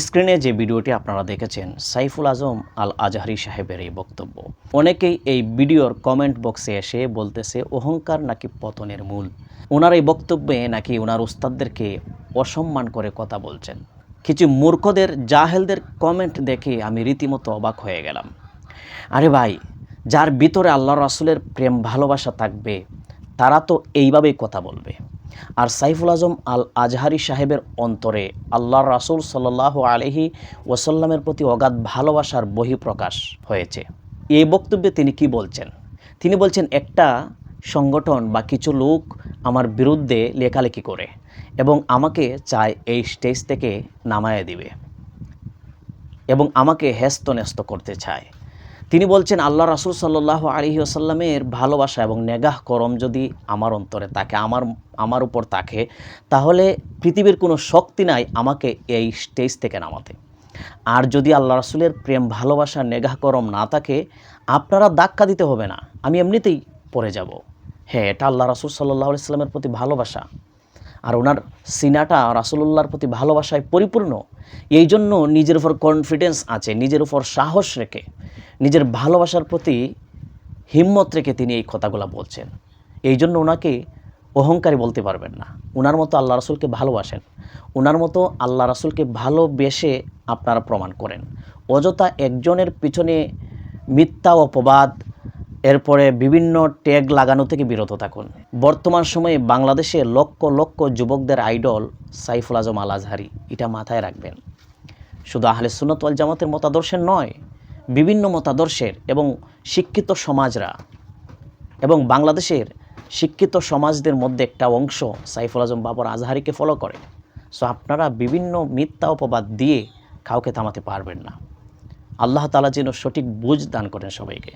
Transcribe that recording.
স্ক্রিনে যে ভিডিওটি আপনারা দেখেছেন সাইফুল আজম আল আজহারি সাহেবের এই বক্তব্য। অনেকেই এই ভিডিওর কমেন্ট বক্সে এসে বলতেছে অহংকার নাকি পতনের মূল। ওনার এই বক্তব্যে নাকি ওনার উস্তাদদেরকে অসম্মান করে কথা বলছেন। কিছু মূর্খদের জাহেলদের কমেন্ট দেখে আমি রীতিমতো অবাক হয়ে গেলাম। আরে ভাই, যার ভিতরে আল্লাহ রাসূলের প্রেম ভালোবাসা থাকবে তারা তো এইভাবেই কথা বলবে। আর সাইফুল আজম আল আজহারি সাহেবের অন্তরে আল্লাহর রাসূল সাল্লাল্লাহু আলাইহি ওয়াসাল্লামের প্রতি অগাধ ভালোবাসার বহিঃপ্রকাশ হয়েছে। এই বক্তব্যে তিনি কি বলছেন? তিনি বলছেন একটা সংগঠন বা কিছু লোক আমার বিরুদ্ধে লেখালেখি করে এবং আমাকে চায় এই স্টেজ থেকে নামায়ে দিবে এবং আমাকে হেস্তনেস্ত করতে চায়। তিনি বলছেন আল্লাহ রাসূল সাল্লাল্লাহু আলাইহি ওয়াসাল্লামের ভালোবাসা এবং নেগাহ করম যদি আমার অন্তরে থাকে, আমার উপর থাকে, তাহলে পৃথিবীর কোনো শক্তি নাই আমাকে এই স্টেজ থেকে নামাতে। আর যদি আল্লাহ রাসূলের প্রেম ভালোবাসা নেগাহ করম না থাকে, আপনারা ধাক্কা দিতে হবে না, আমি এমনিতেই পড়ে যাব। হ্যাঁ, এটা আল্লাহ রাসূল সাল্লাল্লাহু আলাইহি ওয়াসাল্লামের প্রতি ভালোবাসা। আর ওনার সিনাটা রাসূলুল্লাহর প্রতি ভালোবাসায় পরিপূর্ণ। এই জন্য নিজের উপর কনফিডেন্স আছে, নিজের উপর সাহস রেখে, নিজের ভালোবাসার প্রতি হিম্মত রেখে তিনি এই কথাগুলো বলছেন। এই জন্য ওনাকে অহংকারী বলতে পারবেন না। ওনার মতো আল্লাহ রাসূলকে ভালোবাসেন, ওনার মতো আল্লাহ রাসূলকে ভালোবেসে আপনারা প্রমাণ করেন। অযথা একজনের পিছনে মিথ্যা অপবাদ, এরপরে বিভিন্ন ট্যাগ লাগানো থেকে বিরত থাকুন। বর্তমান সময়ে বাংলাদেশে লক্ষ লক্ষ যুবকদের আইডল সাইফুল আজম আল আজহারি, এটা মাথায় রাখবেন। শুধু আহলে সুন্নাত ওয়াল জামাতের মতাদর্শের নয়, বিভিন্ন মতাদর্শের এবং শিক্ষিত সমাজরা এবং বাংলাদেশের শিক্ষিত সমাজদের মধ্যে একটা অংশ সাইফুল আজম বাবর আজহারিকে ফলো করে। সো আপনারা বিভিন্ন মিথ্যা অপবাদ দিয়ে কাউকে থামাতে পারবেন না। আল্লাহ তাআলা যেন সঠিক বুঝ দান করেন সবাইকে।